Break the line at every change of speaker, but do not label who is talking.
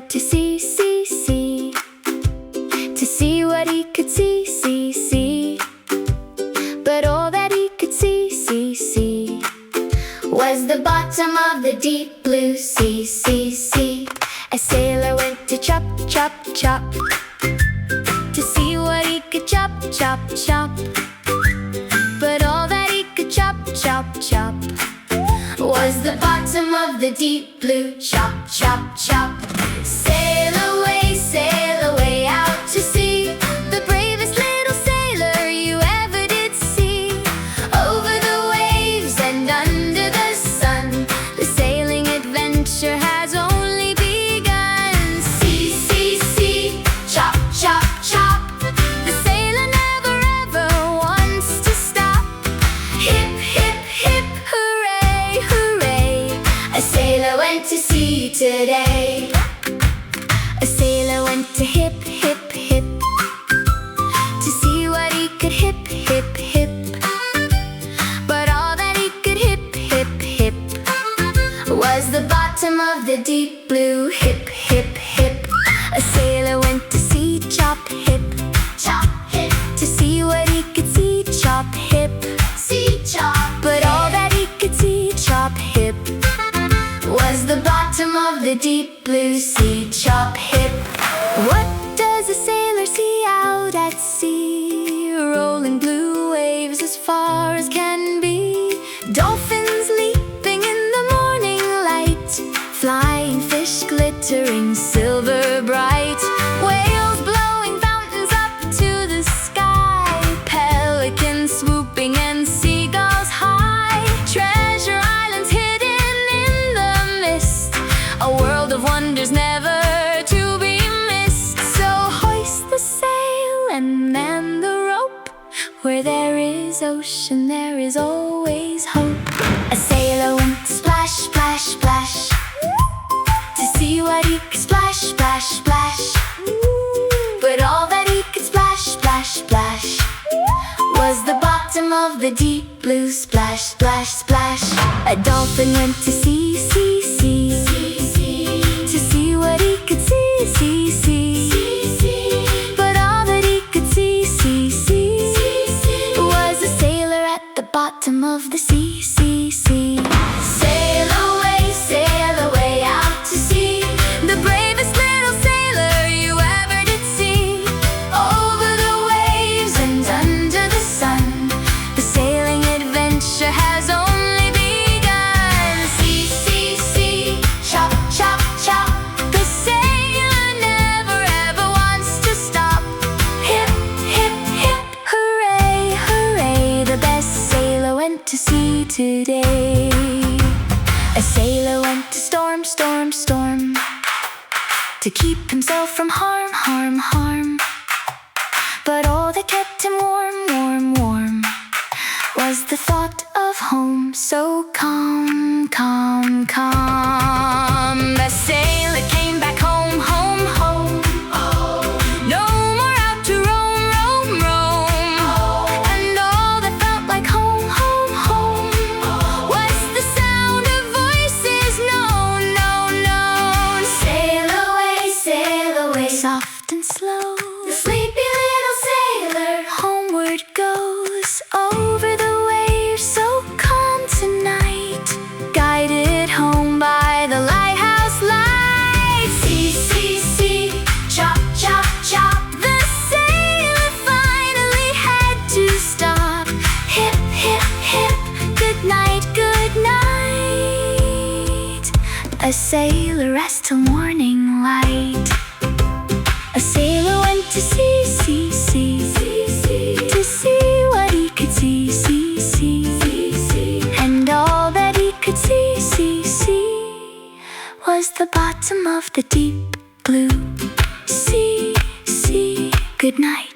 went to sea, sea, sea, to see what he could see, see, see. But all that he could see, see, see, was the bottom of the deep blue sea, sea, sea. A sailor went to chop, chop, chop, to see what he could chop, chop, chop. But all that he could chop, chop, chop, was the bottom of the deep blue. Chop, chop, chop. Sail away out to sea, the bravest little sailor you ever did see. Over the waves and under the sun, the sailing adventure has only begun. See, see, see, chop, chop, chop. The sailor never ever wants to stop. Hip, hip, hip, hooray, hooray. A sailor went to sea today. A sailor went to hip, hip, hip, to see what he could hip, hip, hip. But all that he could hip, hip, hip, was the bottom of the deep blue. Hip, hip, hip. A sailor went to see, chop, hip, chop, hip, to see what he could see, chop, hip, see, chop. But all that he could see, chop, hip, was the bottom of the deep blue sea. Chop, hip. What does a sailor see out at sea? Rolling blue waves as far as can be. Dolphins leaping in the morning light, flying fish glittering silver bright, whales blowing fountains up to the sky, pelicans swooping and seagulls high, treasure islands hidden in the mist, a world of wonders never to be missed. So hoist the sail and man the rope, where there is ocean there is always hope. A sailor went to splash, splash, splash, to see what he could splash, splash, splash. But all that he could splash, splash, splash, was the bottom of the deep blue. Splash, splash, splash. A dolphin went to sea, sea, sea, to see what he could see, see, see. But all that he could see, see, see, was a sailor at the bottom of the sea, sea, sea. Sail away out to sea, the bravest little sailor you ever did see. Over the waves and under the sun, the sailing adventure has only begun. See, see, see, chop, chop, chop. The sailor never ever wants to stop. Hip, hip, hip, hooray, hooray. The best sailor went to sea today. A sailor went to storm, storm, storm, to keep himself from harm, harm, harm. But all that kept him warm, warm, warm, was the thought of home. So calm, calm, calm. The sailor came back home, home, home. No more out to roam, roam, roam. And all that felt like home, home, home, was the sound of voices known, known, known. Sail away, soft and slow. The sleepy little sailor homeward goes. Over the waves, so calm tonight, guided home by the lighthouse light. See, see, see, chop, chop, chop. The sailor finally had to stop. Hip, hip, hip, good night, good night. A sailor rests till morning light. A sailor went to sea, sea, sea, to see what he could see, see, see. And all that he could see, see, see, was the bottom of the deep blue sea, sea. Good night.